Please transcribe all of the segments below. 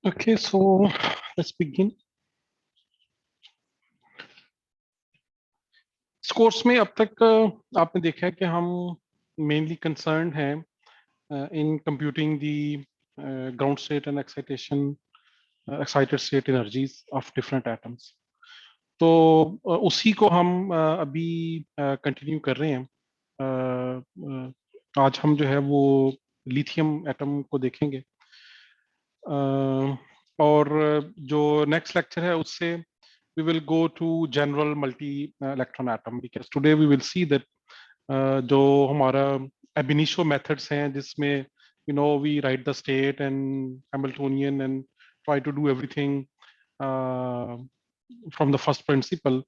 Okay, so let's begin. इस course में अब तक आपने देखा है कि हम मेनली कंसर्न हैं in computing the ground state and excited state energies of different atoms. तो उसी को हम अभी कंटिन्यू कर रहे हैं। आज हम जो है वो लिथियम एटम को देखेंगे। और जो नेक्स्ट लेक्चर है उससे we will go to general multi electron atom because today we will see that जो हमारा ab initio methods हैं जिसमें we write the state and Hamiltonian and try to do everything uh, from the first principle,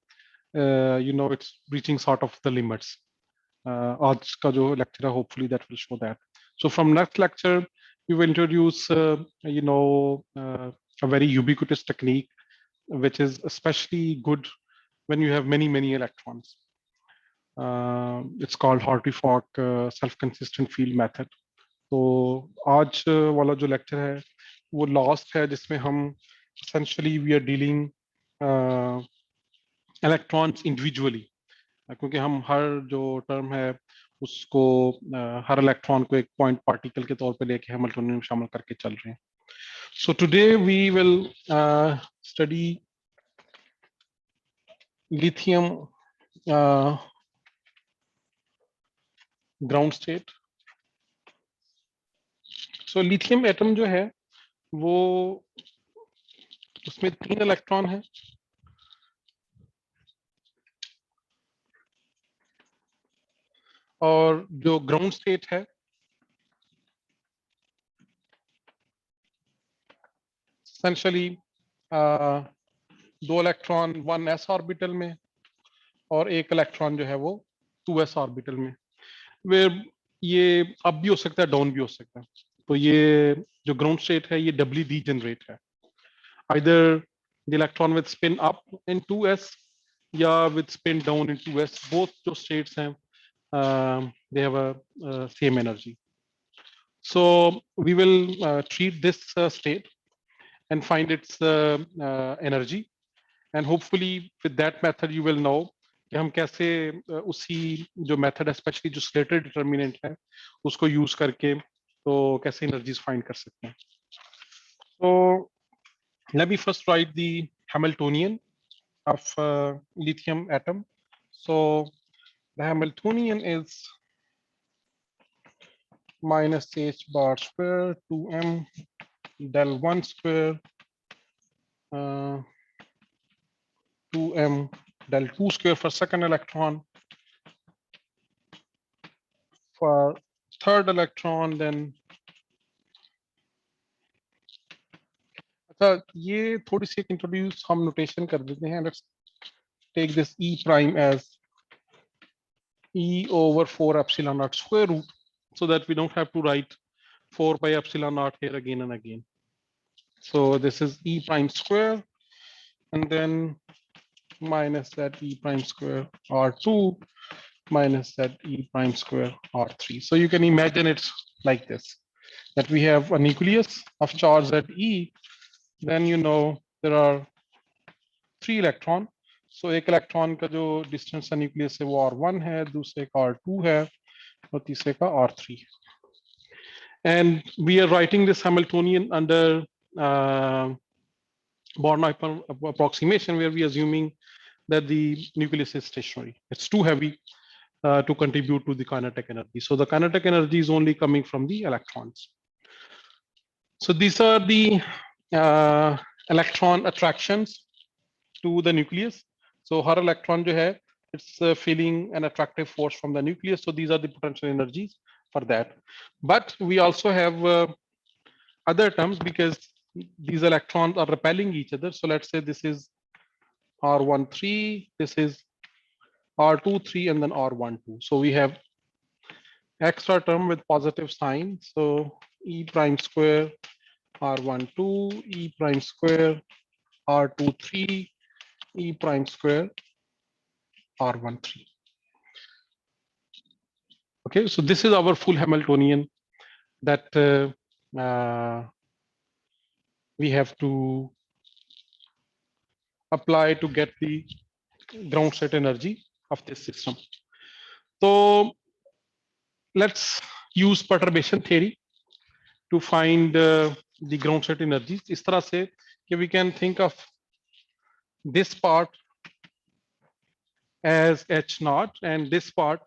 it's reaching sort of the limits. आज का जो lecture है hopefully that will show that. So from next lecture we will introduce a very ubiquitous technique which is especially good when you have many electrons. It's called Hartree-Fock self-consistent field method. तो आज वाला जो lecture है वो last है जिसमें हम essentially we are dealing electrons individually, क्योंकि हम हर जो टर्म है उसको हर इलेक्ट्रॉन को एक पॉइंट पार्टिकल के तौर पे लेके हैमिल्टोनियन में शामिल करके चल रहे हैं. So today we will study lithium ground state. So lithium atom जो है वो उसमें 3 इलेक्ट्रॉन है और जो ग्राउंड स्टेट है एसेंशियली 2 इलेक्ट्रॉन 1s ऑर्बिटल में और 1 इलेक्ट्रॉन जो है वो 2s ऑर्बिटल में. वे ये अप भी हो सकता है, डाउन भी हो सकता है. तो ये जो ग्राउंड स्टेट है ये डबली डीजेनरेट है. either the electron with spin up in 2s या with spin down in 2s. both जो states हैं they have a same energy. So we will treat this state and find its energy, and hopefully with that method you will know कि हम कैसे उसी जो method है specially जो Slater determinant है उसको यूज करके तो कैसे एनर्जीज फाइंड कर सकते हैं. So let me first write the Hamiltonian of lithium atom. So the Hamiltonian is minus h bar square 2m del 1 square 2m del 2 square for second electron. For third electron then अच्छा ये थोड़ी सी introduce हम notation कर देते हैं. Let's take this e prime as e over 4 epsilon naught square root so that we don't have to write 4 pi epsilon naught here again and again. So this is e prime square and then minus that e prime square r2 minus that e prime square r3. So you can imagine it's like this, that we have a nucleus of charge at e, then there are 3 electron. So एक electron का जो distance है nucleus से वो r1 है, दूसरे का r2 है और तीसरे का r3. And we are writing this Hamiltonian under Born approximation, where we are assuming that the nucleus is stationary. It's too heavy to contribute to the kinetic energy. So the kinetic energy is only coming from the electrons. So these are the electron attractions to the nucleus. So her electron जो है, it's feeling an attractive force from the nucleus. So these are the potential energies for that. But we also have other terms because these electrons are repelling each other. So let's say this is R13, this is R23, and then R12. So we have extra term with positive sign. So E prime square R12, E prime square R23, E prime square R13. Okay, so this is our full Hamiltonian that we have to apply to get the ground state energy of this system. So let's use perturbation theory to find the ground state energy. इस तरह से कि we can think of this part as H naught and this part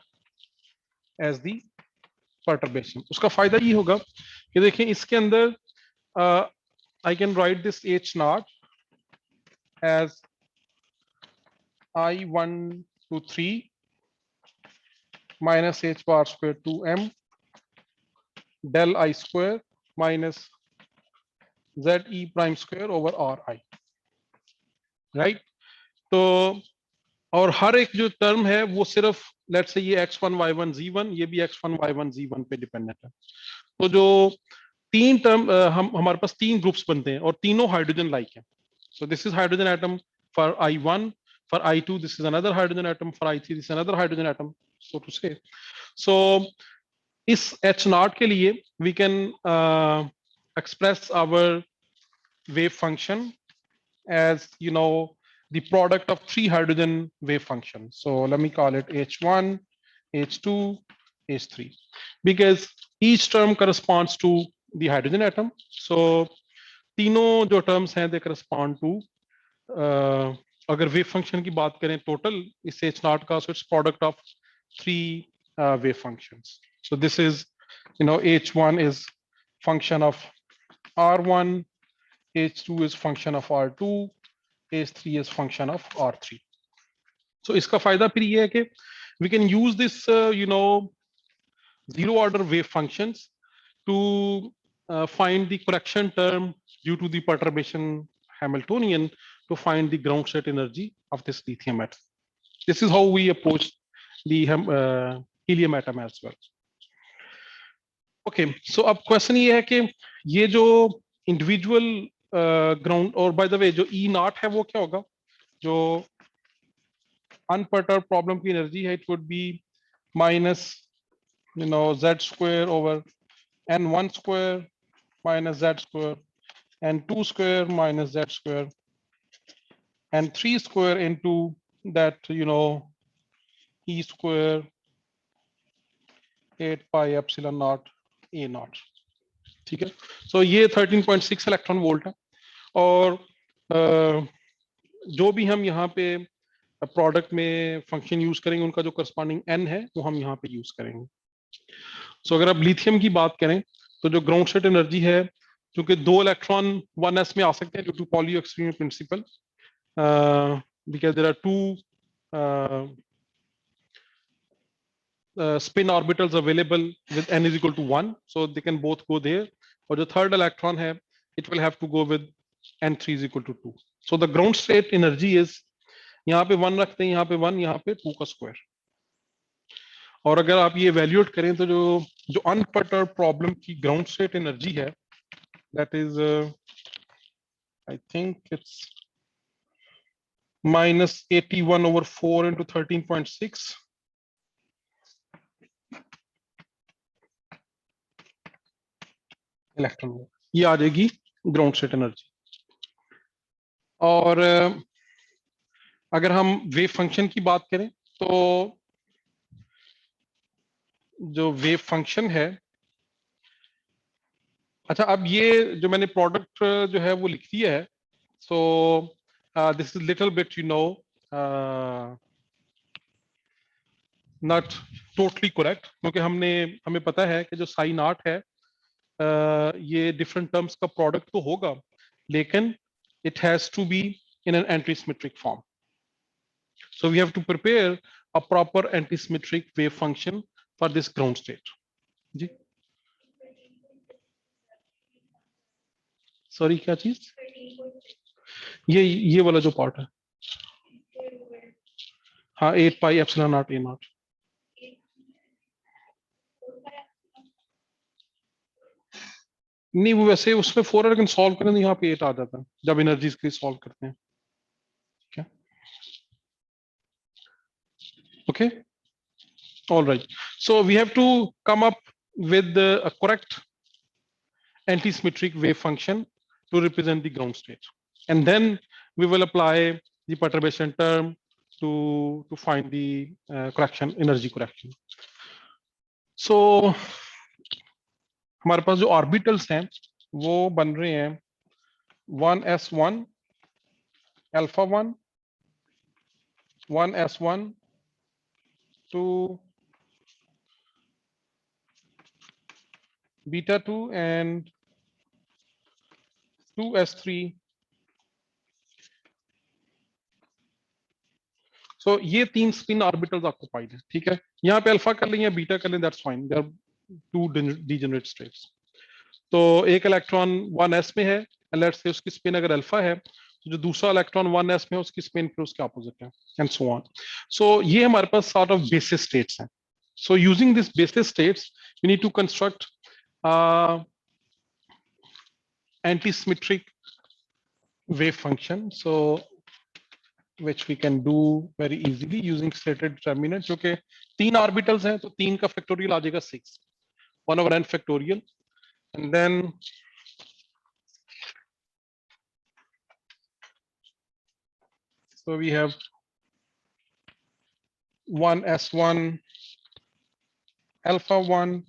as the perturbation. उसका फायदा ये होगा कि देखें इसके अंदर I can write this H naught as I1 to 3 minus H bar square 2m del I square minus ZE prime square over RI, right? तो और हर एक जो टर्म है वो सिर्फ लेट्स से ये x1 y1 z1, ये भी x1 y1 z1 पे डिपेंडेंट है। तो जो तीन टर्म हमारे पास तीन ग्रुप्स बनते हैं और तीनों हाइड्रोजन लाइक हैं। So this is hydrogen atom for I1, for I2 this is another hydrogen atom, for I3 this is another hydrogen atom, so to say. So इस H0 के लिए we can express our wave function as you know the product of three hydrogen wave functions. So let me call it H1, H2, H3 because each term corresponds to the hydrogen atom. So तीनों जो terms हैं they correspond to अगर wave function की बात करें total इस H0 का, so it's product of three wave functions. So this is H1 is function of R1, H2 is function of R2, H3 is function of R3. So इसका फायदा फिर ये है कि we can use this zero order wave functions to find the correction term due to the perturbation Hamiltonian to find the ground state energy of this lithium atom. This is how we approach the helium atom as well. Okay, so अब question ये है कि ये जो individual ground और by the way जो E not है वो क्या होगा, जो अनपर्टर्ब प्रॉब्लम की एनर्जी है, it would be minus z square over n1 square minus z square n2 square minus z square n3 square into that E square 8 pi epsilon not A not. ठीक है, सो ये 13.6 इलेक्ट्रॉन वोल्ट है और जो भी हम यहाँ पे प्रोडक्ट में फंक्शन यूज करेंगे उनका जो करस्पॉन्डिंग n है वो हम यहाँ पे यूज करेंगे। सो अगर आप लिथियम की बात करें तो जो ग्राउंड स्टेट एनर्जी है, क्योंकि दो इलेक्ट्रॉन 1s में आ सकते हैं due to Pauli exclusion principle, because there are two spin orbitals available with n is equal to 1, so they can both go there. और जो third electron है, it will have to go with n3 is equal to 2. So the ground state energy is, यहाँ पे 1 रखते हैं, यहाँ पे 1, यहाँ पे 2 का स्क्वायर। और अगर आप ये वैल्यूएट करें तो जो अनपर्टर्ब प्रॉब्लम की ग्राउंड स्टेट एनर्जी है, that is I think it's minus 81 over 4 into 13.6 electron volt, ये आ जाएगी ग्राउंड स्टेट एनर्जी। और अगर हम वेव फंक्शन की बात करें तो जो वेव फंक्शन है, अच्छा अब ये जो मैंने प्रोडक्ट जो है वो लिख दिया है, so this is little bit not totally correct, क्योंकि हमें पता है कि जो साइन नॉट है ये डिफरेंट टर्म्स का प्रोडक्ट तो होगा, लेकिन it has to be in an antisymmetric form. So we have to prepare a proper antisymmetric wave function for this ground state. जी, सॉरी क्या चीज, ये वाला जो पार्ट है, हाँ 8 pi epsilon naught a naught. नहीं वो वैसे उसमें 4 अगर सॉल्व करें तो यहाँ पे 8 आ जाता है जब एनर्जीज के सॉल्व करते हैं। ठीक है, okay, all right, so we have to come up with a correct antisymmetric wave function to represent the ground state. And then we will apply the perturbation term to find the correction, energy correction. So हमारे पास जो orbitals हैं वो बन रहे हैं 1s1 alpha 1 1s1 to beta 2 and 2s3. So ये तीन spin orbitals occupied है, ठीक है। यहाँ पे अल्फा कर लें या बीटा कर लें, that's fine, they are two degenerate states. तो एक इलेक्ट्रॉन 1s में है, लेट्स से उसकी स्पिन अगर अल्फा है, तो जो दूसरा इलेक्ट्रॉन 1s में है उसकी स्पिन फिर उसके ऑपोजिट है, एंड सो ऑन। सो ये हमारे पास सॉर्ट ऑफ बेसिस स्टेट्स हैं। So using this basis states we need to construct anti-symmetric wave function, so which we can do very easily using slated determinant, जो कि तीन orbitals हैं तो तीन का फैक्टोरियल आ जाएगा 6, 1/n factorial, and then so we have 1s1 alpha 1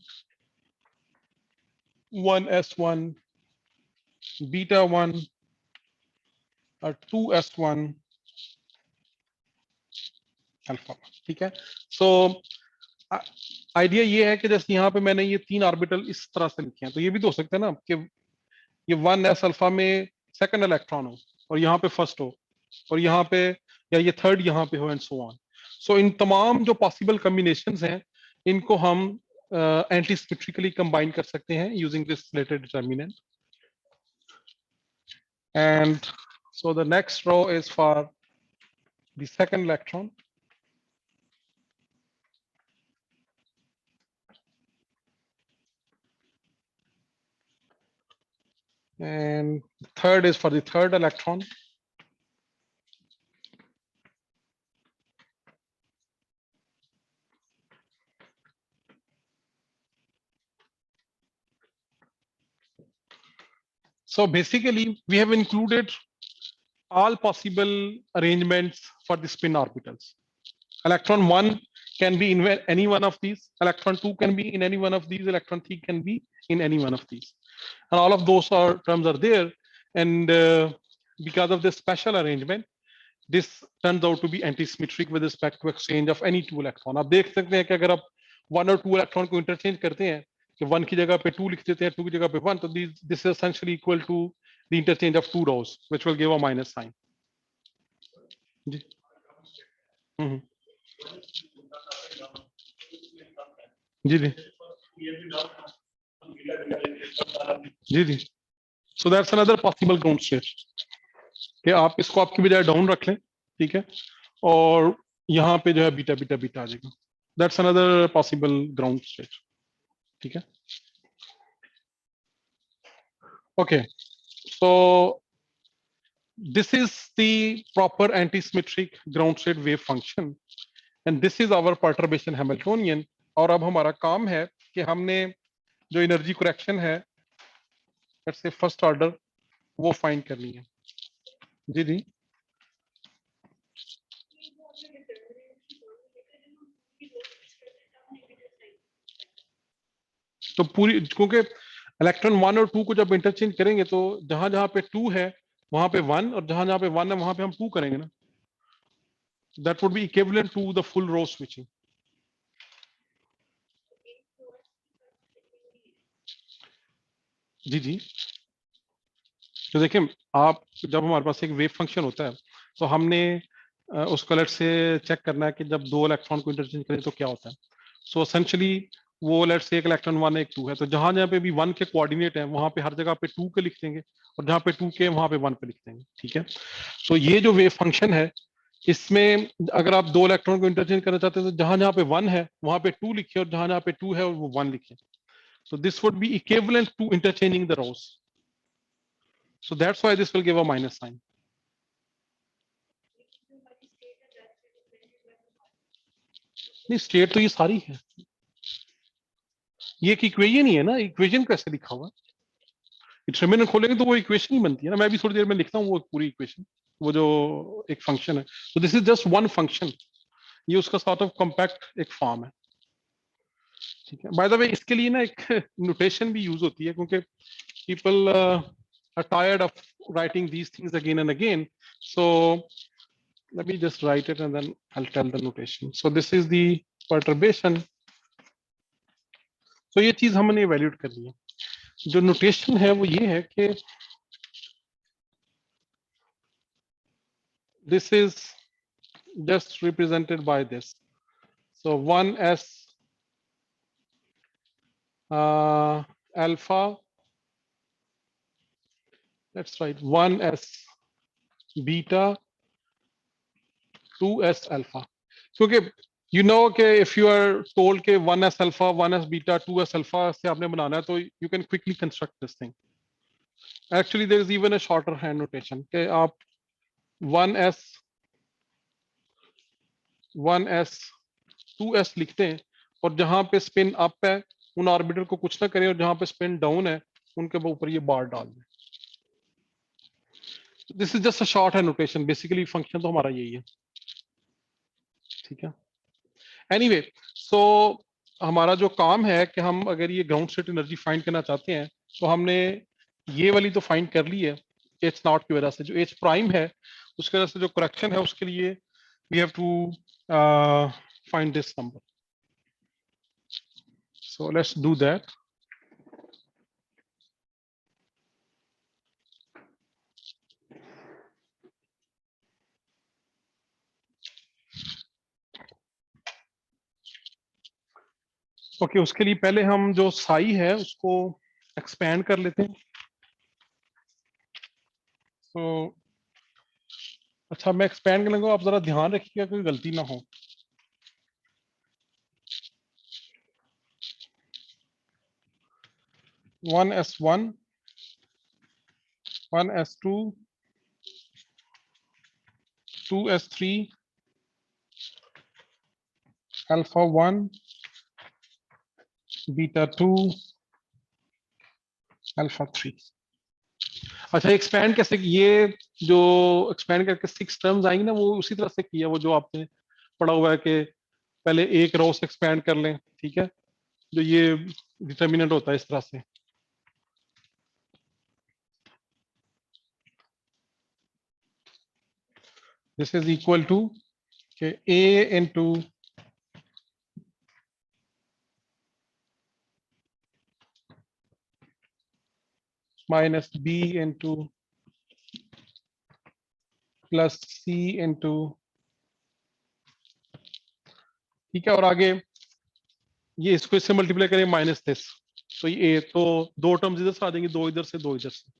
1s1 beta 1 और 2s1 alpha, ठीक है। सो आइडिया ये है कि जैसे यहाँ पे मैंने ये तीन ऑर्बिटल इस तरह से लिखे हैं, तो ये भी तो हो सकता है ना कि ये 1s अल्फा में सेकंड इलेक्ट्रॉन हो और यहाँ पे फर्स्ट हो और यहाँ पे या ये थर्ड यहाँ पे हो, एंड सो ऑन। सो इन तमाम जो पॉसिबल कॉम्बिनेशंस हैं इनको हम एंटी सिमेट्रिकली कंबाइन कर सकते हैं using this Slater determinant. And so the next row is for the second electron, and third is for the third electron. So basically we have included all possible arrangements for the spin orbitals. Electron 1 can be in any one of these, electron 2 can be in any one of these, electron 3 can be in any one of these, and all of those terms are there, and because of this special arrangement this turns out to be anti-symmetric with respect to exchange of any two electron. आप देख सकते हैं कि अगर आप one और two electron को interchange करते हैं कि one की जगह पे 2 लिख देते हैं, 2 की जगह पे 1, तो this is essentially equal to the interchange of two rows which will give a minus sign. Ji ji ji ji ji. So that's another possible ground state कि आप इसको आपकी बजाय डाउन रख लें, ठीक है, और यहाँ पे जो है बीटा बीटा बीटा आ जाएगा। That's another possible ground state, ठीक है। Okay, so this is the proper anti-symmetric ground state wave function, and this is our perturbation Hamiltonian. और अब हमारा काम है कि हमने जो एनर्जी करेक्शन है लेट्स से फर्स्ट ऑर्डर वो फाइंड करनी है। जी जी, तो पूरी, क्योंकि इलेक्ट्रॉन 1 और 2 को जब इंटरचेंज करेंगे तो जहां जहां पे 2 है वहां पे 1 और जहां जहां पे 1 है वहां पे हम 2 करेंगे ना, that would be equivalent to the full row switching. जी जी, तो देखिए आप जब हमारे पास एक वेव फंक्शन होता है तो हमने उसको लेट से चेक करना है कि जब दो इलेक्ट्रॉन को इंटरचेंज करें तो क्या होता है। सो एसेंशियली वो लेट से एक इलेक्ट्रॉन 1 एक 2 है, तो जहां जहां पे भी 1 के कोऑर्डिनेट है वहां पे हर जगह पे 2 के लिख देंगे और जहां पे 2 के वहां पे 1 पे लिख देंगे, ठीक है। सो ये जो वेव फंक्शन है इसमें अगर आप दो इलेक्ट्रॉन को इंटरचेंज करना चाहते हैं तो जहां जहां पे 1 है वहां पे 2 लिखिए और जहां जहां पे 2 है वो 1 लिखिए। So this would be equivalent to interchanging the rows, so that's why this will give a minus sign. नहीं, स्टेट तो ये सारी है, ये एक इक्वेशन ही है ना, इक्वेशन कैसे लिखा हुआ, डिटरमिनेंट खोलेंगे तो वो इक्वेशन ही बनती है ना, मैं भी थोड़ी देर में लिखता हूँ वो पूरी इक्वेशन, वो जो एक फंक्शन है। तो this is just one function, ये उसका सॉर्ट ऑफ कॉम्पैक्ट एक फॉर्म है, ठीक है। बाय द वे इसके लिए ना एक नोटेशन भी यूज होती है, क्योंकि people are tired of writing these things again and again. So let me just write it and then I'll tell the notation. So this is the perturbation. So ये चीज हमने evaluate कर ली है। जो notation है वो ये है कि this is just represented by this. So 1s alpha, let's write 1s beta, 2s alpha. क्योंकि you know कि if you are told कि 1s alpha, 1s beta, 2s alpha से आपने बनाना है, तो you can quickly construct this thing. Actually there is even a shorter hand notation कि आप 1s 1s 2s लिखते हैं, और जहां पे स्पिन अप है उन ऑर्बिटल को कुछ ना करें, और जहां पे स्पिन डाउन है उनके ऊपर ये बार डाल दें। This is just a short hand notation, basically function तो हमारा यही है, ठीक है। एनीवे सो हमारा जो काम है कि हम अगर ये ग्राउंड स्टेट एनर्जी फाइंड करना चाहते हैं, तो हमने ये वाली तो फाइंड कर ली है एच नॉट की वजह से। जो एच प्राइम है उसकी वजह से जो करेक्शन है उसके लिए we have to find this number. So let's do that. Okay उसके लिए पहले हम जो साई है उसको एक्सपैंड कर लेते हैं। तो अच्छा मैं एक्सपैंड कर लूंगा, आप जरा ध्यान रखिएगा कोई गलती ना हो। One S one, one S two, two S three, alpha one, beta two, alpha three. अच्छा एक्सपैंड कैसे, ये जो एक्सपैंड करके 6 टर्म्स आएंगी ना, वो उसी तरह से किया, वो जो आपने पढ़ा हुआ है कि पहले एक रो से एक्सपैंड कर लें, ठीक है, जो ये डिटर्मिनेंट होता है इस तरह से। This is equal to A into minus B into plus C into, ठीक है, और आगे ये इसको इससे मल्टीप्लाई करें माइनस दिस, तो ये ए, तो दो टर्म्स इधर से आ जाएंगी, दो इधर से दो इधर से,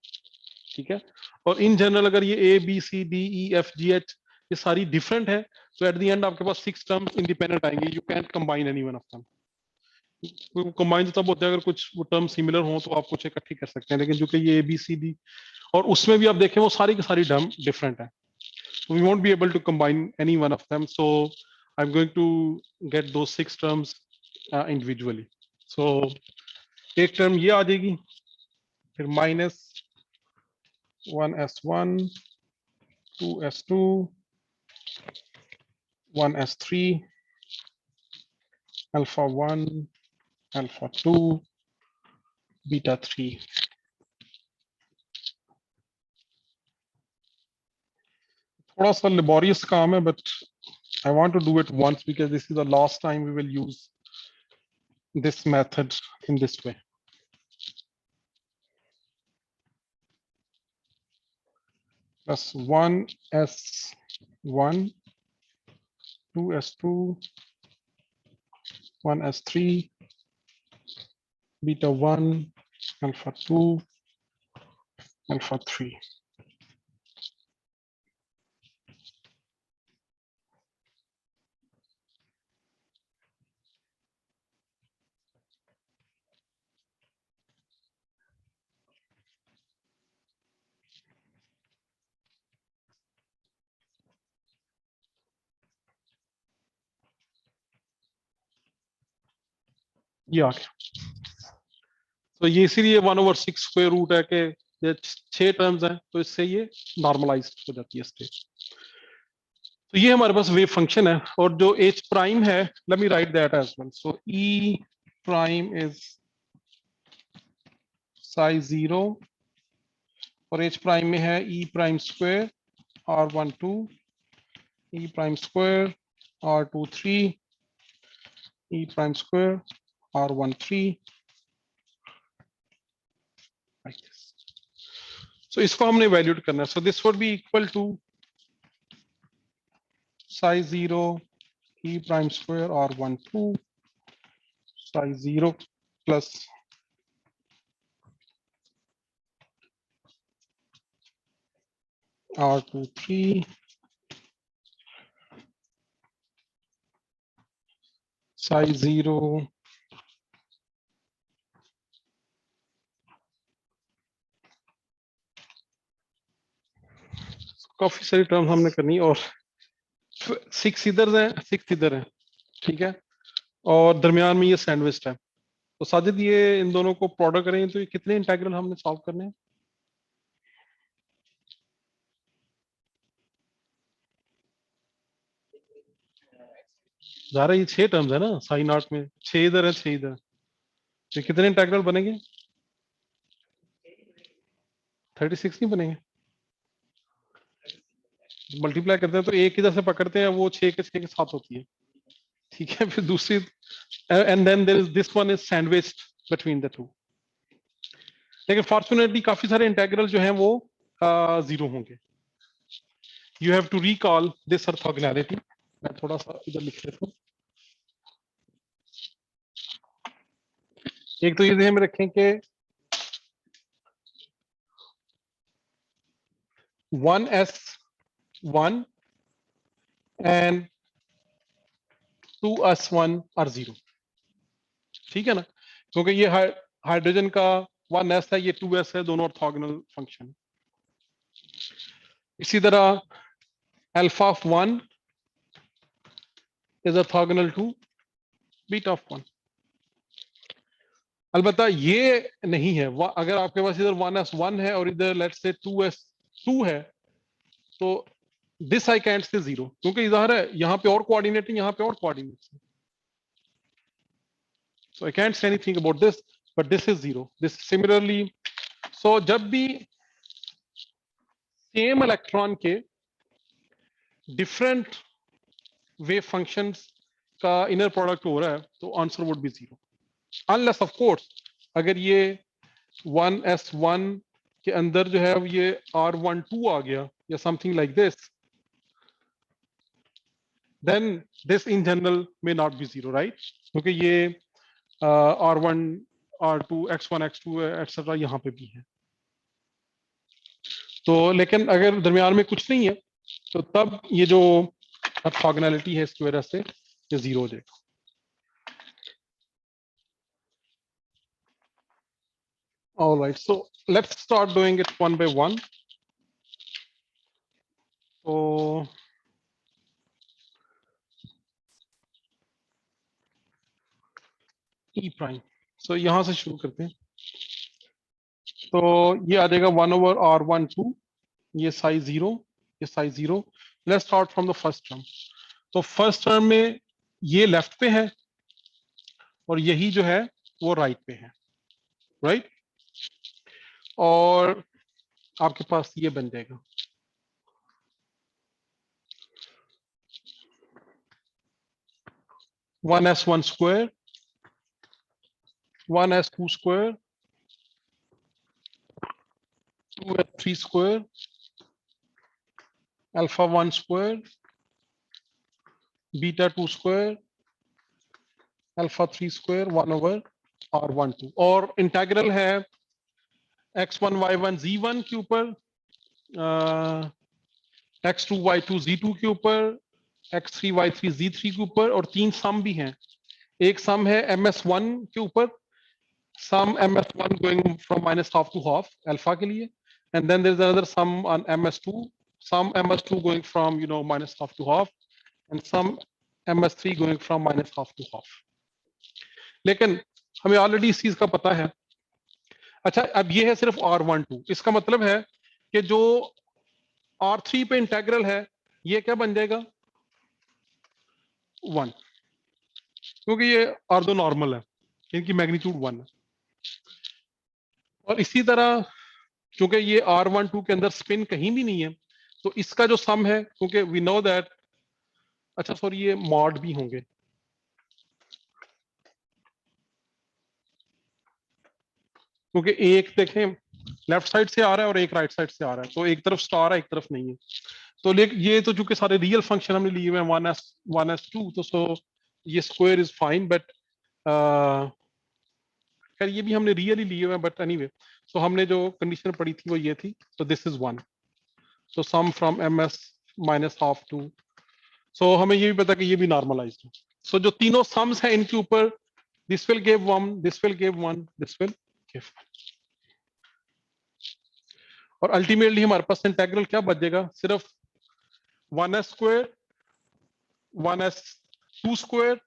ठीक है। और इन जनरल अगर ये A B C D E F G H ये सारी डिफरेंट है, तो एट द एंड आपके पास 6 टर्म्स इंडिपेंडेंट आएंगे, you can't combine any one of them. Combine तब होता है अगर कुछ वो टर्म सिमिलर हो तो आप कुछ इकट्ठी कर सकते हैं, लेकिन जो कि ये ए बी सी डी और उसमें भी आप देखें वो सारी की सारी टर्म डिफरेंट है, we won't be able to combine any one of them, so I'm going to get those 6 terms individually. So एक टर्म ये आ जाएगी, फिर minus 1s1, 2s2, 1s3, alpha 1, alpha 2, beta 3। थोड़ा सा लेबोरियस काम है, but I want to do it once because this is the last time we will use this method in this way. Plus 1s1, 2s2, 1s3, beta 1, alpha 2, alpha 3। ये आ गया। तो ये इसीलिए 1/6 square root है कि ये 6 टर्म्स हैं, तो इससे ये नॉर्मलाइज हो जाती है स्टेट। तो ये हमारे पास वेव फंक्शन है, और जो एच प्राइम है, let me write that as well. So E prime is size 0, और एच प्राइम में है E prime square r12, E prime square r23, E prime square r13, like this. So इसको हमने evaluate करना है। So this would be equal to size 0 e prime square r12 size 0 plus r23 size 0 काफी सारी term हमने करनी है, और 6 इधर है 6 इधर है, ठीक है, और दरमियान में ये सैंडविच है। तो साजिद ये इन दोनों को प्रोडक्ट करें तो ये कितने इंटीग्रल हमने सॉल्व करने हैं? ज़ाहिर है ये 6 टर्म्स है ना, साइन आर्ट में 6 इधर है 6 इधर, तो कितने इंटीग्रल बनेंगे? 36 नहीं बनेंगे? मल्टीप्लाई करते हैं तो एक इधर से पकड़ते हैं, वो 6 के 6 के साथ होती है, ठीक है। फिर दूसरी, and then there is this one is sandwiched between the two. लेकिन फॉर्चुनेटली काफी सारे इंटीग्रल जो हैं वो 0 होंगे। You have to recall this orthogonality. मैं थोड़ा सा इधर लिख लेता हूँ। एक तो ये ध्यान में रखें कि 1s1 एंड 2s1 आर 0, ठीक है ना, क्योंकि ये हाइड्रोजन का 1s है, ये 2s है, दोनों ऑर्थोगोनल फंक्शन। इसी तरह alpha of 1 is orthogonal to beta of 1। अलबत्ता ये नहीं है, अगर आपके पास इधर 1s1 है और इधर लेट्स से 2s2 है, तो दिस आई कैंट से 0, क्योंकि इधर है, यहाँ पे और कोऑर्डिनेट है, यहाँ पे और कोऑर्डिनेट है। So I can't say anything about this, but this is 0. This similarly, so जब भी सेम इलेक्ट्रॉन के डिफरेंट वेव फंक्शंस का इनर प्रोडक्ट हो रहा है, तो answer would be 0, unless of course अगर ये 1s1 के अंदर जो है ये r12 आ गया या something like this, then this in general may not be 0, right, क्योंकि ये r1 r2 x1 x2 etcetera यहाँ पे भी है। तो लेकिन अगर दरमियान में कुछ नहीं है, तो तब ये जो ऑर्थोगोनैलिटी है इसकी वजह से ये 0 हो जाएगा। All right, so let's start doing it one by one. So E prime, so यहां से शुरू करते हैं। तो ये आ जाएगा 1/r12, ये साइज 0, ये size 0। Let's start from the first term. तो फर्स्ट टर्म में ये लेफ्ट पे है और यही जो है वो राइट पे है, राइट, और आपके पास ये बन जाएगा 1s1 square 1s2 square 2s3 square alpha 1 square beta 2 square alpha 3 square 1/r12, और इंटीग्रल है x1 y1 z1 के ऊपर, x2 y2 z2 के ऊपर, x3 y3 z3 के ऊपर, और 3 सम भी हैं। एक सम है ms1 के ऊपर, sum ms1 going from -half to half alpha के लिए, and then there is another sum on ms2, sum ms2 going from -half to half, and sum ms3 going from -half to half। लेकिन हमें already इस चीज का पता है अच्छा, अब ये है सिर्फ R12, इसका मतलब है कि जो R3 पे इंटेग्रल है ये क्या बन जाएगा 1, क्योंकि ये ऑर्थो नॉर्मल है, इनकी मैग्नीट्यूड 1 है। और इसी तरह क्योंकि ये R12 के अंदर स्पिन कहीं भी नहीं है, तो इसका जो सम है, क्योंकि वी नो दैट, अच्छा सॉरी ये मॉड भी होंगे, क्योंकि एक देखें लेफ्ट साइड से आ रहा है और एक राइट साइड से आ रहा है, तो एक तरफ स्टार है एक तरफ नहीं है। तो लेकिन ये तो चूंकि सारे रियल फंक्शन हमने लिए हुए हैं 1s 2, तो सो ये स्क्वायर इज फाइन, बट खैर ये भी हमने रियली लिए हुए हैं, बट एनीवे सो हमने जो कंडीशन पढ़ी थी वो ये थी, तो this is 1, so sum from ms minus half to, so हमें ये भी पता कि ये भी नॉर्मलाइज्ड है। so जो तीनों सम्स हैं इनके ऊपर this will give 1, this will give 1, this will give 1, और अल्टीमेटली हमारे पास इंटेग्रल क्या बचेगा, सिर्फ 1s square 1s 2 square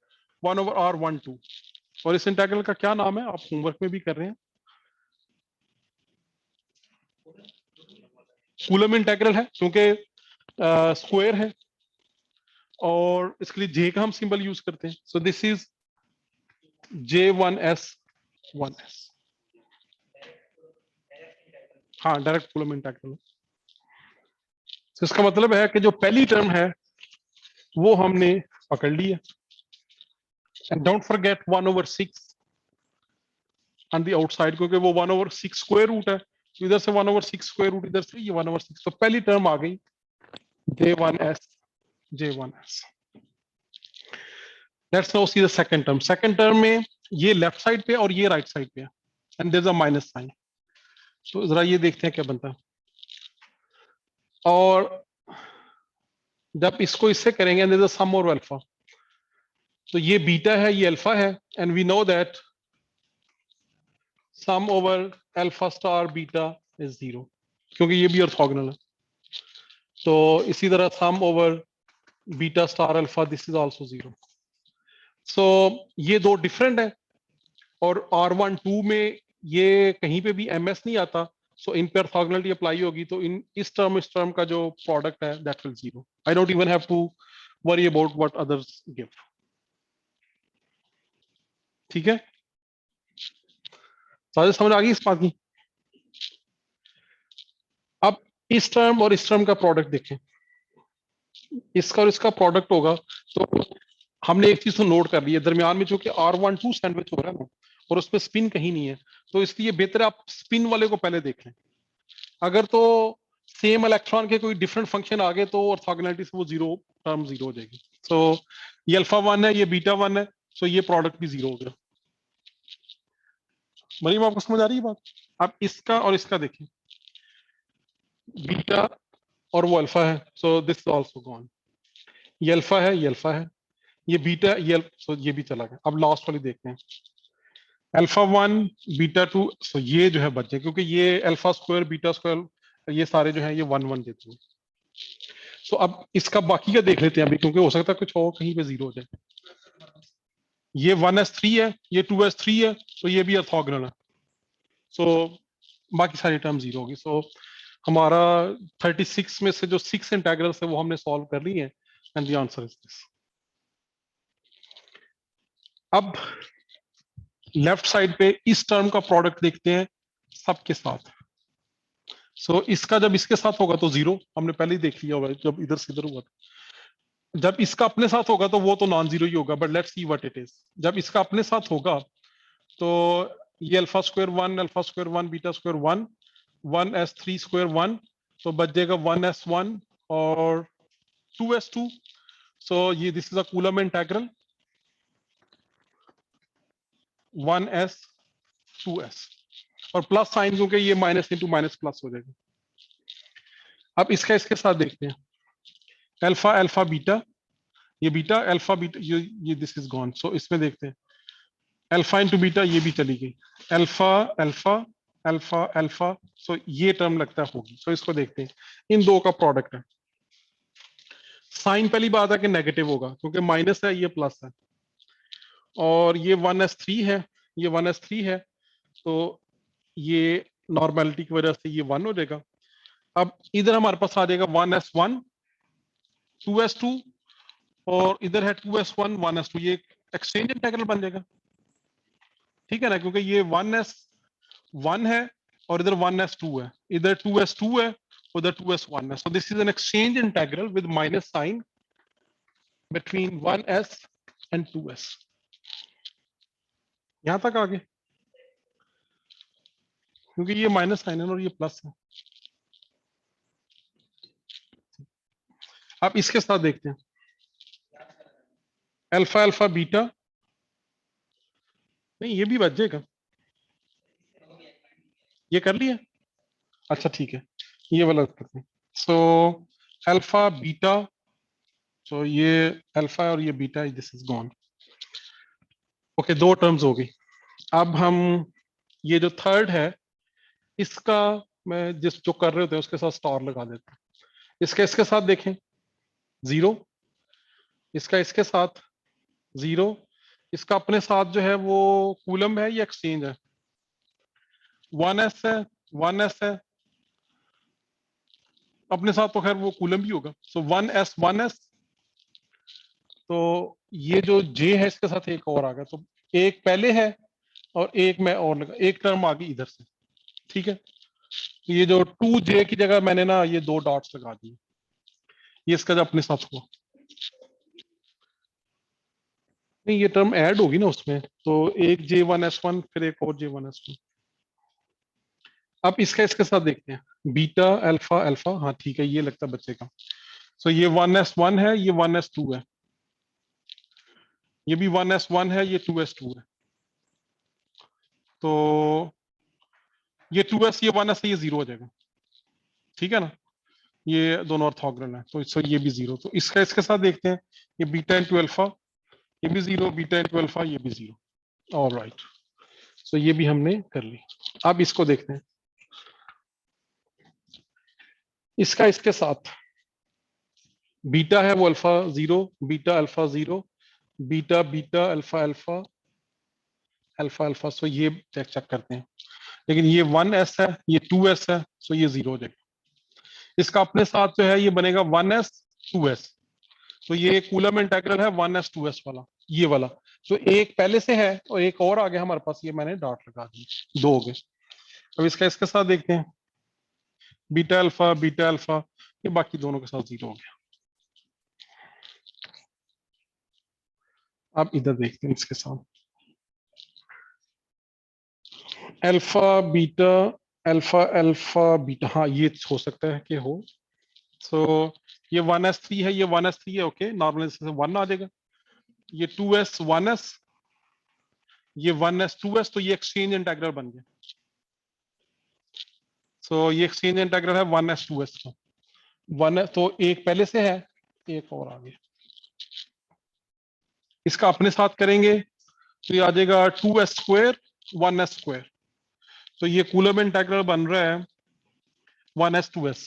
1/r12, और इस इंटेग्रल का क्या नाम है, आप होमवर्क में भी कर रहे हैं, कूलम इंटेग्रल है, क्योंकि स्क्वायर है और इसके लिए जे का हम सिंबल यूज करते हैं, so this is J1s 1s, हाँ डायरेक्ट कूलम इंटेग्रल। तो इसका मतलब है कि जो पहली टर्म है वो हमने पकड़ ली है, and don't forget 1/6 on the outside, क्योंकि वो 1/6 स्क्वायर रूट है, तो इधर से 1/6 स्क्वायर रूट, इधर से ये 1/6, तो पहली टर्म आ गई J1s। Let's now see the second term. Second term में ये लेफ्ट साइड पे और ये राइट साइड पे है, and there is a minus sign, तो जरा ये देखते हैं क्या बनता है। और जब इसको इससे करेंगे, देयर इज अ सम और अल्फा, तो ये बीटा है ये अल्फा है, and we know that sum over alpha star beta is 0, क्योंकि ये भी ऑर्थोगोनल है। तो इसी तरह sum over beta star alpha this is also 0। So ये दो डिफरेंट है, और R12 में ये कहीं पे भी ms नहीं आता, सो इन पे ऑर्थोगोनलिटी अप्लाई होगी, तो इन इस टर्म का जो प्रोडक्ट है that will 0। I don't even have to worry about what others give. ठीक है, सारे समझ आ गई इस बात की। अब इस टर्म और इस टर्म का प्रोडक्ट देखें, इसका और इसका प्रोडक्ट होगा, तो हमने एक चीज तो नोट कर ली है, दरमियान में चूंकि R12 सैंडविच हो रहा है ना, और उसमें स्पिन कहीं नहीं है, तो इसलिए बेहतर आप स्पिन वाले को पहले देख लें। अगर तो सेम इलेक्ट्रॉन के कोई डिफरेंट फंक्शन आ गए तो ऑर्थोगोनैलिटी से वो जीरो टर्म जीरो हो जाएगी। सो ये अल्फा 1 है, ये बीटा 1 है, सो ये प्रोडक्ट भी जीरो हो गया। मरीम आपको समझ आ रही है बात? आप इसका और इसका देखें, बीटा और वो अल्फा है, so this is also gone. ये अल्फा है, ये अल्फा है, ये बीटा, ये सो ये भी चला गया। अब लास्ट वाली देखते हैं, अल्फा 1 बीटा 2, सो ये जो है बचे, क्योंकि ये अल्फा स्क्वायर बीटा स्क्वायर ये सारे जो है ये 1 1 देते हैं। सो अब इसका बाकी का देख लेते हैं अभी, क्योंकि हो सकता है कुछ और कहीं पे जीरो हो जाए। ये 1s3 है, ये 2s3 है, तो ये भी ऑर्थोगोनल है, सो बाकी सारी टर्म जीरो होगी। सो हमारा 36 में से जो 6 इंटेग्रल्स है वो हमने सॉल्व कर ली है, and the answer is this. अब लेफ्ट साइड पे इस टर्म का प्रोडक्ट देखते हैं सबके साथ। इसका जब इसके साथ होगा तो जीरो, हमने पहले ही देख लिया होगा जब इधर से इधर हुआ था। जब इसका अपने साथ होगा तो वो तो नॉन जीरो ही होगा, but let's see what it is. जब इसका अपने साथ होगा तो ये alpha square 1 alpha square 1 beta square 1 1s3 square 1, तो बच जाएगा 1s1 और 2s2। सो ये this is a coulomb integral 1s 2s, और प्लस साइन क्योंकि ये माइनस इंटू माइनस प्लस हो जाएगा। अब इसका इसके साथ देखते हैं, अल्फा अल्फा बीटा, ये बीटा अल्फा बीटा, ये दिस इज गॉन। सो इसमें देखते हैं अल्फा इंटू बीटा, ये भी चली गई, alpha alpha alpha alpha, so ये टर्म लगता है होगी। सो इसको देखते हैं, इन दो का प्रोडक्ट है। साइन पहली बात है कि नेगेटिव होगा, क्योंकि माइनस है ये प्लस है, और ये 1s3 है, ये 1s3 है, तो ये नॉर्मेलिटी की वजह से ये 1 हो जाएगा। अब इधर हमारे पास आ जाएगा 1s1 2s2 और इधर है 2s1 1s2, ये एक्सचेंज इंटीग्रल बन जाएगा, ठीक है ना, क्योंकि ये 1s1 है और इधर 1s2 है, इधर 2s2 है उधर 2s1 है। So this is an exchange integral with minus sign between 1s and 2s। यहां तक आगे, क्योंकि ये माइनस साइन है और ये प्लस है। अब इसके साथ देखते हैं अल्फा अल्फा बीटा, नहीं ये भी बच जाएगा, ये कर लिया, अच्छा ठीक है, ये वाला करते हैं। सो अल्फा बीटा, सो ये अल्फा और ये beta, this is gone. Okay, दो टर्म्स हो गई। अब हम ये जो थर्ड है इसका, मैं जिस जो कर रहे होते हैं उसके साथ स्टार लगा देता हूं। इसका इसके साथ देखें 0, इसका इसके साथ 0, इसका अपने साथ जो है वो कूलम है या एक्सचेंज है, 1s है, 1s है, अपने साथ तो खैर वो कूलम भी होगा। सो 1s 1s, तो ये जो j है इसके साथ एक और आ गया, तो एक पहले है और एक मैं और लगा, एक टर्म आ गई इधर से, ठीक है। तो ये जो 2j की जगह मैंने ना ये दो डॉट्स लगा दिए, ये इसका जो अपने साथ हुआ, नहीं ये टर्म ऐड होगी ना उसमें, तो एक j1s1 फिर एक और j1s1। अब इसका इसके साथ देखते हैं बीटा अल्फा अल्फा, हाँ ठीक है, ये लगता है बच्चे का। सो ये 1s1 है, ये 1s2 है, ये भी 1s1 है, ये 2s2 है, तो ये 2s, ये 1s, ये 0 हो जाएगा, ठीक है ना, ये दोनों ऑर्थोगोनल है, तो इससे ये भी 0, तो इसका इसके साथ देखते हैं ये बीटा इंटू अल्फा, ये भी 0, बीटा इंटू अल्फा, ये भी 0। ऑल राइट, सो ये भी हमने कर ली। अब इसको देखते हैं इसका इसके साथ, बीटा है वो alpha 0, beta alpha 0, beta beta alpha alpha alpha alpha, so ये चेक चेक करते हैं, लेकिन ये 1s है, ये 2s है, सो ये 0 हो जाएगा। इसका अपने साथ जो है ये बनेगा 1s 2s, तो ये कूलम इंटीग्रल है 1s 2s वाला, ये वाला। तो एक पहले से है और एक और आ गया हमारे पास, ये मैंने डॉट लगा दी, दो हो गए। अब इसका इसके साथ देखते हैं बीटा अल्फा, ये बाकी दोनों के साथ 0 हो गया। अब इधर देखते हैं इसके साथ alpha beta alpha alpha beta, हाँ ये हो सकता है कि हो। सो ये 1s3 है, ये 1s3 है, ओके, नॉर्मल से 1 आ जाएगा। ये 2s 1s, ये 1s 2s, तो ये एक्सचेंज इंटीग्रल बन गया। सो ये एक्सचेंज इंटीग्रल है 1s 2s का, 1 तो एक पहले से है, एक और आ गया। इसका अपने साथ करेंगे तो ये आ जाएगा 2s स्क्वायर 1s स्क्वायर, तो ये कूलम इंटीग्रल बन रहा है 1s 2s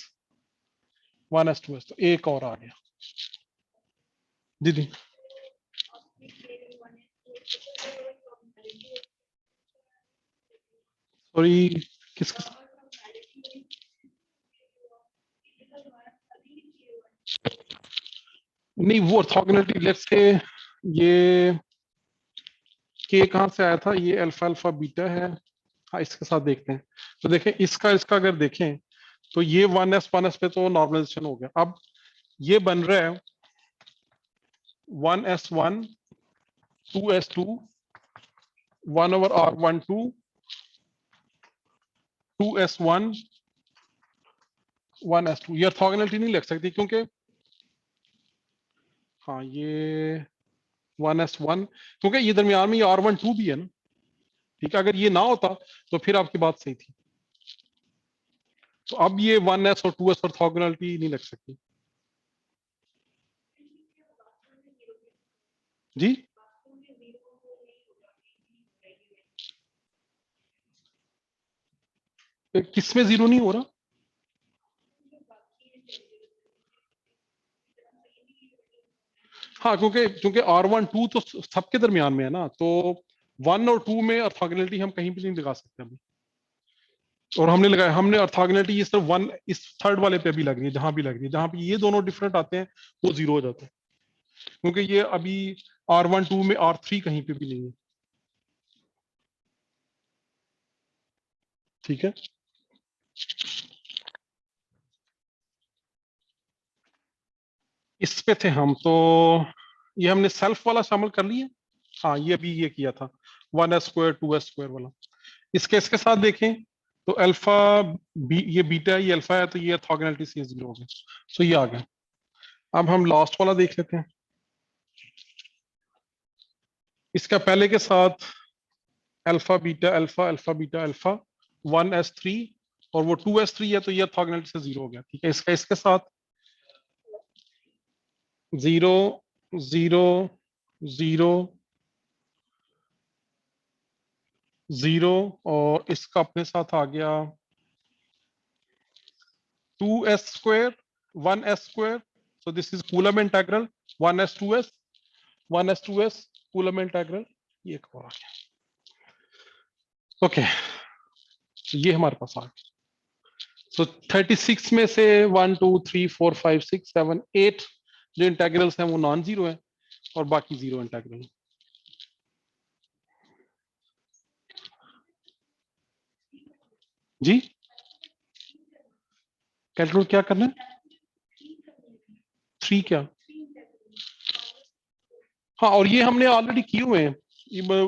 1s 2s, तो एक और आ गया दीदी। सॉरी, किसके साथ? नहीं वो ऑर्थोगोनलिटी, लेट्स से ये के कहां से आया था, ये अल्फा अल्फा बीटा है, हाँ इसके साथ देखते हैं। तो देखें इसका इसका अगर देखें तो ये 1s पे तो नॉर्मलाइजेशन हो गया। अब ये बन रहा है 1s1 2s2 1/r12 2s1 1s2, ये ऑर्थोगोनलिटी नहीं लग सकती क्योंकि, हाँ ये 1s1, क्योंकि ये दरमियान में ये r12 भी है ना, ठीक है, अगर ये ना होता तो फिर आपकी बात सही थी। तो अब ये 1s और 2s ऑर्थोगोनलिटी नहीं लग सकती जी। किसमें 0 नहीं हो रहा? हाँ, क्योंकि क्योंकि r12 तो सबके दरमियान में है ना, तो 1 और 2 में ऑर्थोगोनलिटी हम कहीं भी नहीं लगा सकते अभी। और हमने लगाया, हमने ऑर्थोगोनैलिटी ये सिर्फ वन इस थर्ड वाले पे भी लग रही है, जहां भी लग रही है, जहां पे ये दोनों डिफरेंट आते हैं वो जीरो हो जाता है, क्योंकि ये अभी R12 में R3 कहीं पे भी नहीं है। ठीक है, इस पे थे हम तो, ये हमने सेल्फ वाला शामिल कर लिया। हाँ, ये अभी ये किया था 1s² 2s² वाला। इसके इसके साथ देखें तो अल्फा ये बीटा है, ये अल्फा है, तो ये ऑर्थोगोनैलिटी से जीरो हो गया, सो ये आ गया। अब हम लास्ट वाला देख लेते हैं। इसका पहले के साथ alpha beta alpha alpha beta alpha 1s3, और वो 2s3 है, तो ये ऑर्थोगोनैलिटी से जीरो हो गया। ठीक है, इसका इसके साथ 0 0 0 0, और इसका अपने साथ आ गया 2s² 1s²। so this is Coulomb integral 1s 2s Coulomb integral, ये एक और आ गया। ओके, ये हमारे पास आ गया। सो 36 में से 1 2 3 4 5 6 7 8 जो इंटेग्रल्स हैं वो नॉन जीरो है, और बाकी जीरो इंटेग्रल है। जी, कैलकुलेट क्या करना है? 3 क्या? हाँ, और ये हमने ऑलरेडी किए हुए हैं,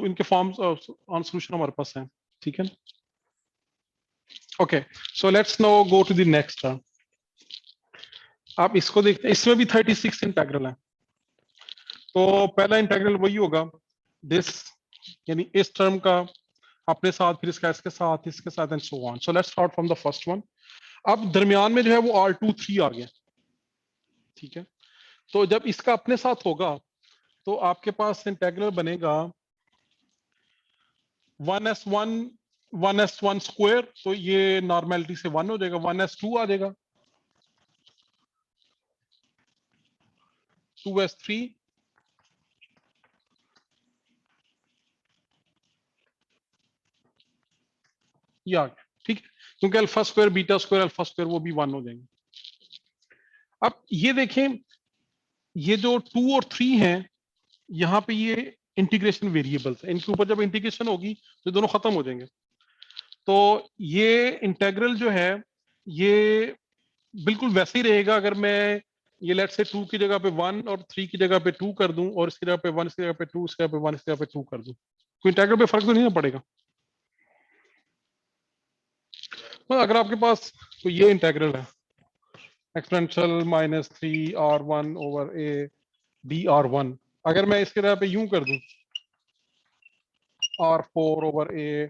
इनके फॉर्म्स ऑन सोल्यूशन हमारे पास है। ठीक है, okay, so let's now go to the next term. आप इसको देखते हैं, इसमें भी 36 इंटेग्रल है। तो पहला इंटेग्रल वही होगा, दिस, यानी इस टर्म का अपने साथ, फिर इसका इसके साथ, इसके साथ, and so on. So let's start from the first one. अब दरमियान में जो है वो R23 आ गया। ठीक है, तो जब इसका अपने साथ होगा तो आपके पास इंटेग्रल बनेगा 1s1 1s1², तो ये नॉर्मेलिटी से 1 हो जाएगा, 1s2 आ जाएगा, 2s3, ये आ गया। ठीक है, क्योंकि अल्फा² बीटा² अल्फा² वो भी 1 हो जाएंगे। अब ये देखें, ये जो 2 और 3 हैं, यहाँ पे ये इंटीग्रेशन वेरिएबल्स है, इनके ऊपर जब इंटीग्रेशन होगी तो दोनों खत्म हो जाएंगे। तो ये इंटेग्रल जो है ये बिल्कुल वैसे ही रहेगा, अगर मैं ये लेट से 2 की जगह पे 1 और 3 की जगह पे 2 कर दूं, और इसकी जगह पे 1, इसकी जगह पे 2, इसकी जगह पे 1, इसकी जगह पे 2 कर दूं, कोई इंटेग्रल पे फर्क तो नहीं ना पड़ेगा। तो अगर आपके पास तो ये इंटेग्रल है एक्सपोनेंशियल -3r1/a dr1, अगर मैं इसके जगह पे यूं कर दूं r4/a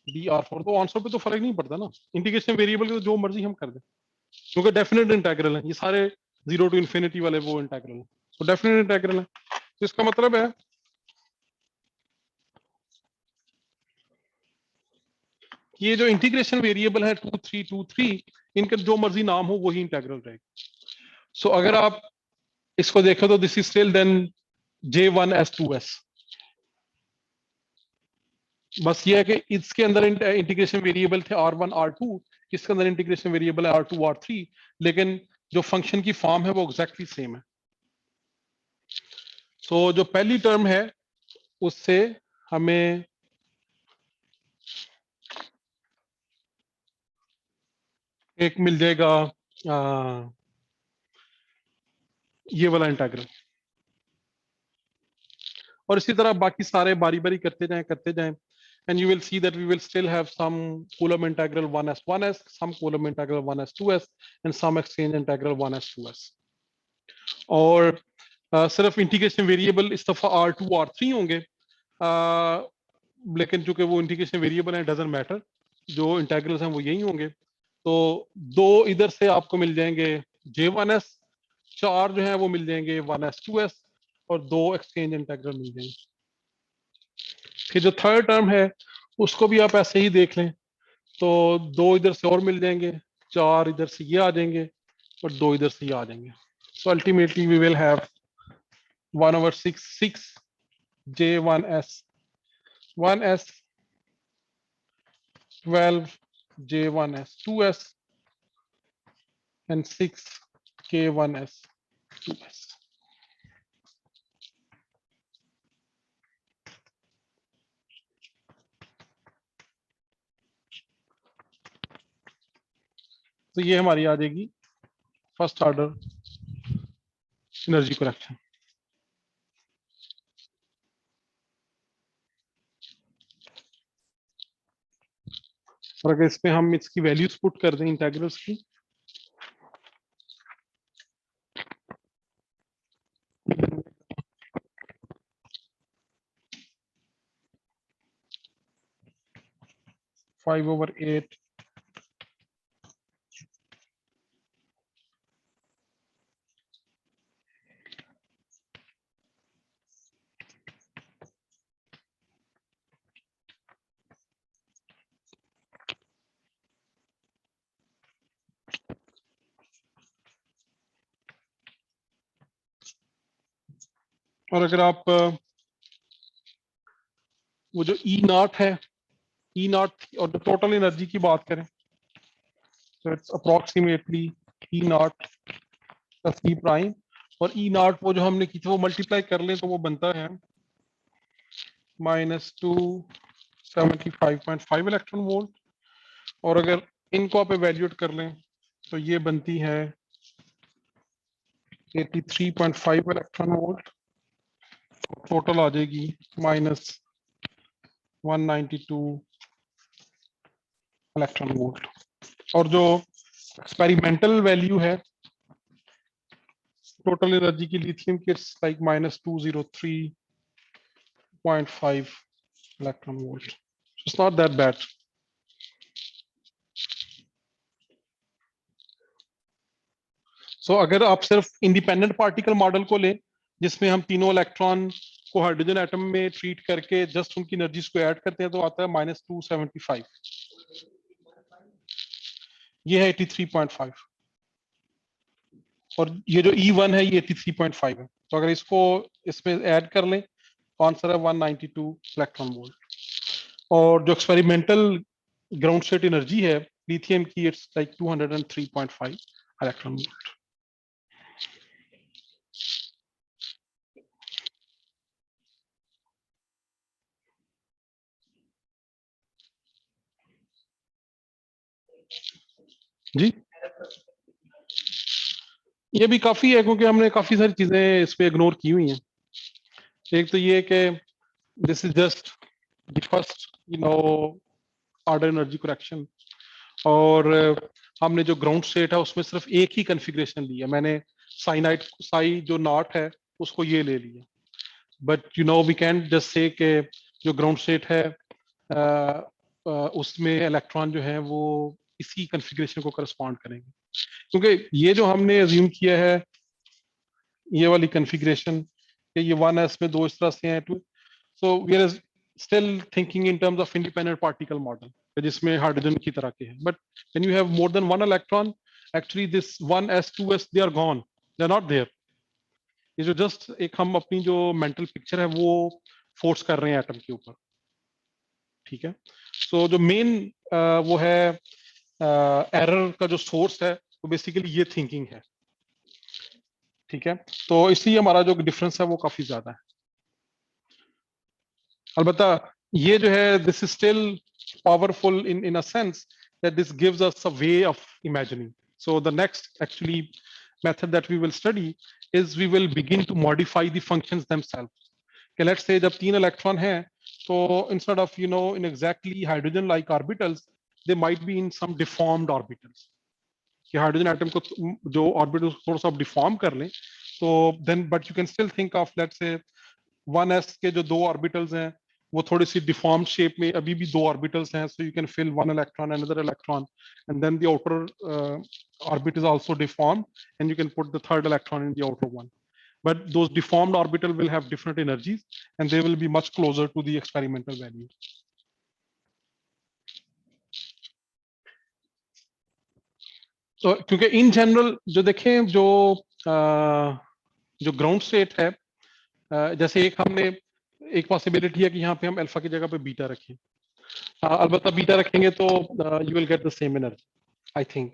dr4, तो आंसर पे तो फर्क नहीं पड़ता ना, इंटीग्रेशन वेरिएबल के तो जो मर्जी हम कर दें, क्योंकि डेफिनेट इंटीग्रल है ये सारे, 0 to infinity वाले वो इंटीग्रल है, तो डेफिनेट इंटीग्रल है। तो इसका मतलब है कि ये जो इंटीग्रेशन वेरिएबल है 2 3 2 3, इनके जो मर्जी नाम हो वही इंटीग्रल रहेगा। सो अगर आप इसको देखो तो this is still then J1s2s। बस ये है कि इसके अंदर इंटीग्रेशन वेरिएबल थे R1 R2, इसके अंदर इंटीग्रेशन वेरिएबल है R2 R3, लेकिन जो फंक्शन की फॉर्म है वो एग्जैक्टली सेम है। सो जो पहली टर्म है उससे हमें एक मिल जाएगा ये वाला इंटीग्रल, और इसी तरह बाकी सारे बारी बारी करते जाएं, and you will see that we will still have some Coulomb integral 1s1s, some Coulomb integral 1s2s, and some exchange integral 1s2s। और सिर्फ इंटीग्रेशन वेरिएबल इस दफा R2 R3 होंगे, लेकिन चूंकि वो इंटीग्रेशन वेरिएबल है डजंट मैटर, जो इंटेग्रल्स हैं वो यही होंगे। तो दो इधर से आपको मिल जाएंगे J1s, 4 जो है वो मिल जाएंगे 1s2s, और 2 एक्सचेंज इंटेग्रल मिल जाएंगे। फिर जो थर्ड टर्म है उसको भी आप ऐसे ही देख लें, तो 2 इधर से और मिल जाएंगे, 4 इधर से ये आ जाएंगे, और 2 इधर से ये आ जाएंगे। So ultimately we will have 1/6 6 J1s 1s 12 J1s 2s and 6 K1s 2s. तो ये हमारी आ जाएगी फर्स्ट ऑर्डर एनर्जी करेक्शन। और अगर इसमें हम इसकी वैल्यूज पुट कर दें इंटीग्रल्स की, फाइव ओवर 8 और अगर आप वो जो ई नॉट है, ई नॉट और जो टोटल एनर्जी की बात करें तो it's approximately E not plus E prime, और ई नॉट वो जो हमने की थी वो मल्टीप्लाई कर लें तो वो बनता है -275.5 इलेक्ट्रॉन वोल्ट, और अगर इनको आप इवेल्युएट कर लें तो ये बनती है 83.5 इलेक्ट्रॉन वोल्ट, टोटल आ जाएगी -192 इलेक्ट्रॉन वोल्ट। और जो एक्सपेरिमेंटल वैल्यू है टोटल एनर्जी की लिथियम की, it's like -203.5 electron volt. It's not that bad. So अगर आप सिर्फ इंडिपेंडेंट पार्टिकल मॉडल को लें जिसमें हम तीनों इलेक्ट्रॉन को हाइड्रोजन एटम में ट्रीट करके जस्ट उनकी एनर्जीज को ऐड करते हैं तो आता है -275। ये है 83.5 और ये जो E1 है ये 83.5 है। तो अगर इसको इसमें ऐड कर लें तो आंसर है 192 इलेक्ट्रॉन वोल्ट। और जो एक्सपेरिमेंटल ग्राउंड स्टेट एनर्जी है लिथियम की, इट्स लाइक 203.5 इलेक्ट्रॉन वोल्ट। जी ये भी काफी है क्योंकि हमने काफी सारी चीजें इस पे इग्नोर की हुई हैं। एक तो ये कि this is just the first order energy correction, और हमने जो ग्राउंड स्टेट है उसमें सिर्फ एक ही कॉन्फ़िगरेशन लिया। मैंने साइनाइड साई जो नॉट है उसको ये ले लिया, but we can just say कि जो ग्राउंड स्टेट है उसमें इलेक्ट्रॉन जो है वो इसी कॉन्फ़िगरेशन को करस्पॉन्ड करेंगे, क्योंकि ये जो हमने अज्यूम किया है ये वाली कॉन्फ़िगरेशन कि ये 1s में दो इस तरह से हैं, so we are still thinking in terms of independent particle model जिसमें हाइड्रोजन की तरह के हैं, but when you have more than one electron actually this 1s 2s they are gone, they are not there. ये जो just एक हम अपनी जो मेंटल पिक्चर है वो फोर्स कर रहे हैं एटम के ऊपर, ठीक है। सो जो मेन वो है एरर का जो सोर्स है वो बेसिकली ये थिंकिंग है, ठीक है। तो इसलिए हमारा जो डिफरेंस है वो काफी ज्यादा है। अलबत्ता ये जो है this is still powerful in a sense that this gives us a way of imagining. So the next actually method that we will study is we will begin to modify the functions themselves. Okay, let's say जब तीन electron हैं तो instead of in exactly hydrogen like orbitals they might be in some deformed orbitals, कि hydrogen atom को जो orbital थोड़ा सा deform कर लें तो then but you can still think of let's say 1s के जो दो ऑर्बिटल्स हैं वो थोड़ी सी डिफॉर्म शेप में अभी भी दो ऑर्बिटल्स हैं, so you can fill one electron another electron and then the outer orbit is also deformed and you can put the third electron in the outer one, but those deformed orbital will have different energies and they will be much closer to the experimental value. तो क्योंकि in general जो देखें जो जो ground state है, जैसे एक हमने एक पॉसिबिलिटी है कि यहाँ पे हम अल्फा की जगह पे बीटा रखें, अलबत्ता बीटा रखेंगे तो you will get the same energy, I think.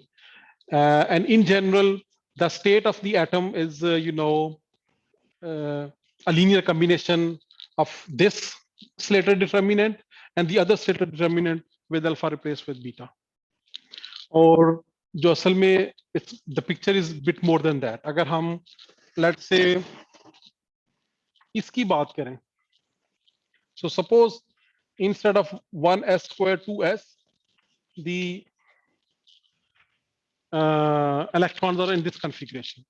And in general, the state of the atom is, a linear combination of this Slater determinant and the other Slater determinant with alpha replaced with beta. और जो असल में the picture is bit more than that. अगर हम let's say इसकी बात करें, so suppose instead of 1s square 2s, the electrons are in this configuration.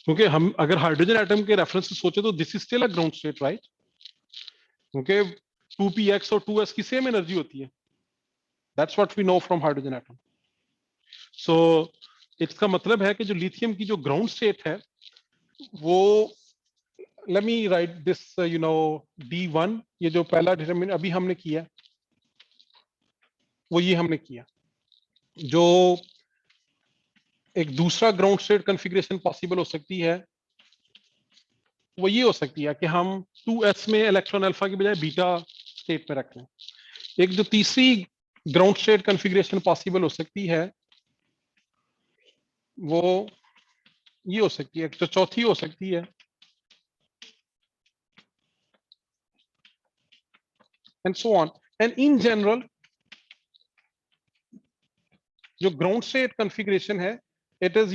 क्योंकि हम अगर हाइड्रोजन एटम के रेफरेंस से सोचे तो this is still a ground state, right? क्योंकि 2px और 2s की सेम एनर्जी होती है. That's what we know from hydrogen atom. So इसका मतलब है कि जो लिथियम की जो ग्राउंड स्टेट है वो, late me right this, d1, ये जो पहला डिटरमिनेंट अभी हमने किया वो ये हमने किया. जो एक दूसरा ग्राउंड स्टेट कॉन्फ़िगरेशन पॉसिबल हो सकती है वो ये हो सकती है कि हम 2s में इलेक्ट्रॉन अल्फा की बजाय बीटा स्टेट में रखें. एक जो तीसरी ग्राउंड स्टेट कॉन्फ़िगरेशन पॉसिबल हो सकती है वो ये हो सकती है, जो चौथी हो सकती है, and so on. And in general जो ग्राउंड स्टेट कॉन्फ़िगरेशन है, it is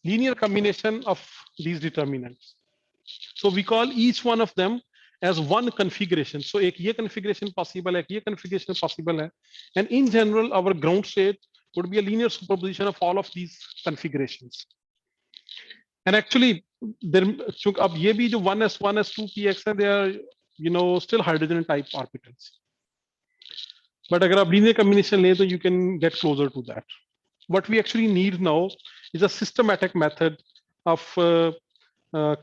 linear combination of these determinants. So we call each one of them as one configuration. So एक ये configuration possible है, एक ये configuration possible है, and in general our ground state would be a linear superposition of all of these configurations. And actually there, अब ये भी जो 1s 1s 2px है, they are still hydrogen type orbitals. But अगर आप linear combination लें तो you can get closer to that. What we actually need now is a systematic method of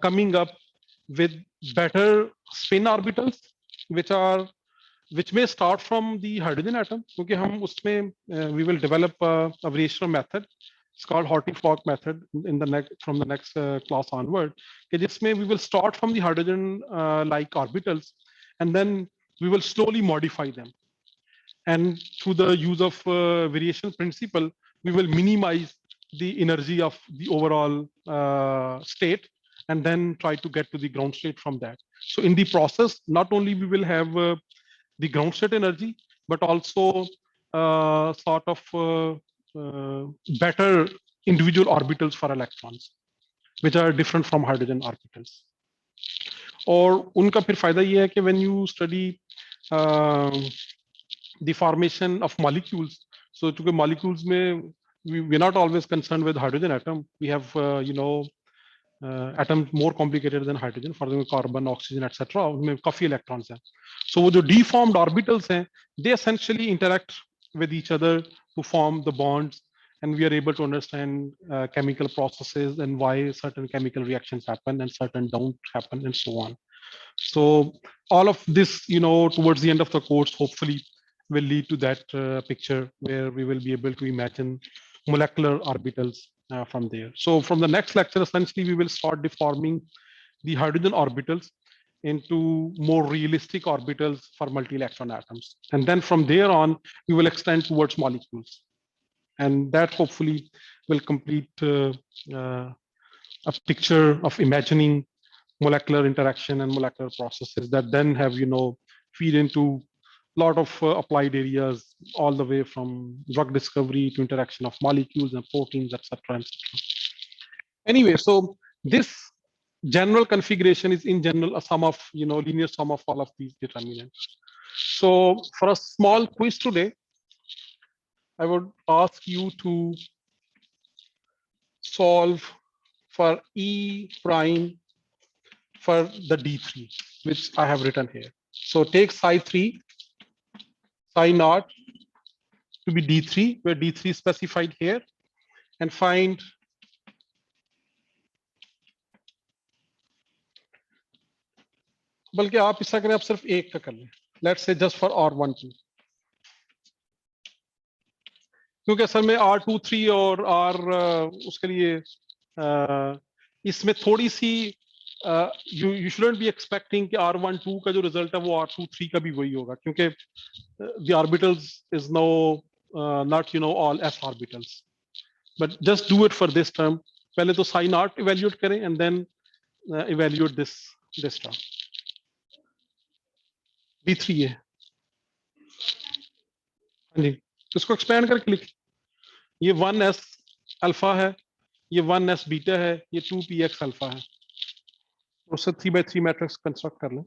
coming up with better spin orbitals, which may start from the hydrogen atom. क्योंकि हम उसमें we will develop a variational method. It's called Hartree-Fock method in the from the next class onward. कि जिसमें we will start from the hydrogen like orbitals, and then we will slowly modify them. And through the use of variation principle, we will minimize the energy of the overall state and then try to get to the ground state from that. So in the process, not only we will have the ground state energy, but also sort of better individual orbitals for electrons, which are different from hydrogen orbitals. और उनका फिर फायदा ये है कि when you study the formation of molecules, so चूंकि molecules में we're not always concerned with hydrogen atom. We have atoms more complicated than hydrogen. For example, carbon, oxygen, etc. उनमें काफी electrons हैं. So वो जो deformed orbitals हैं, they essentially interact with each other to form the bonds, and we are able to understand chemical processes and why certain chemical reactions happen and certain don't happen and so on. So all of this, towards the end of the course, hopefully will lead to that picture where we will be able to imagine molecular orbitals from there. So from the next lecture, essentially, we will start deforming the hydrogen orbitals into more realistic orbitals for multi-electron atoms. And then from there on, we will extend towards molecules. And that hopefully will complete a picture of imagining molecular interaction and molecular processes that then have, feed into a lot of applied areas, all the way from drug discovery to interaction of molecules and proteins, etc. Anyway, so this general configuration is in general a sum of, linear sum of all of these determinants. So for a small quiz today, I would ask you to solve for E prime for the D3, which I have written here. So take psi 3, psi naught to be D3, where D3 is specified here, and find बल्कि आप ऐसा करें, आप सिर्फ एक का कर लें. Let's say just for R12, क्योंकि असल में R23 और R उसके लिए इसमें थोड़ी सी you shouldn't be expecting कि R12 का जो रिजल्ट है वो R23 का भी वही होगा, क्योंकि the orbitals is no not all s orbitals, but just do it for this term. पहले तो sin art evaluate करें and then evaluate this term. B3 है, हाँ जी, इसको एक्सपेंड करके लिख, ये 1s अल्फा है, ये 1s बीटा है, ये 2px अल्फा है, उससे 3x3 मैट्रिक्स कंस्ट्रक्ट कर लें।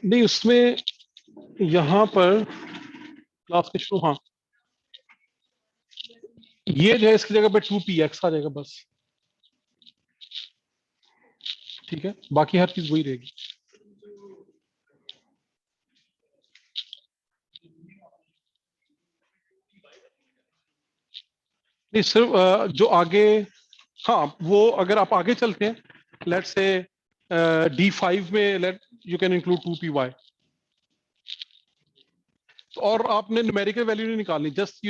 नहीं, उसमें यहां पर क्लास के शुरू, हाँ ये जो है इसकी जगह पे 2px आ जाएगा बस, ठीक है, बाकी हर चीज वही रहेगी। नहीं सिर्फ जो आगे, हाँ वो अगर आप आगे चलते हैं, लेट्स से D5 में let you can include 2py, और आपने न्यूमेरिकल वैल्यू नहीं निकालनी, just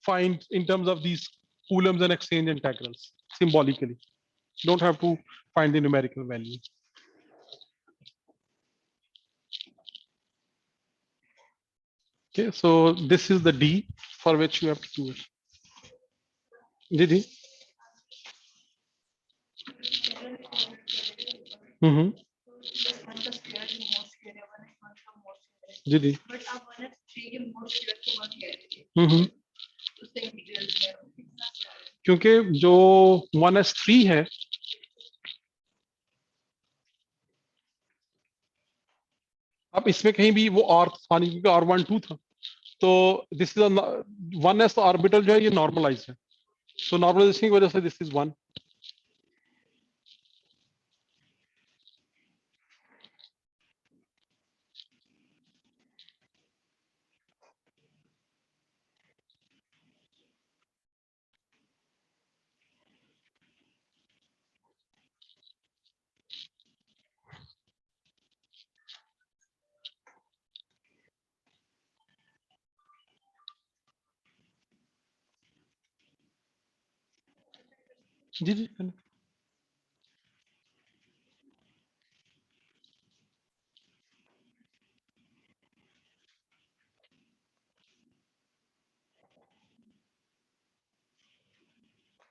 find in terms of these coulombs and exchange integrals symbolically. Don't have to find the numerical value. Okay, so this is the D for which you have to do it. Did he? Mm-hmm. Did he? Mm-hmm. क्योंकि जो 1s3 है, अब इसमें कहीं भी वो R था नहीं, क्योंकि R12 था, तो दिस इज 1s ऑर्बिटल जो है ये नॉर्मलाइज है, सो नॉर्मलाइजेशन की वजह से दिस इज 1। Ji ji.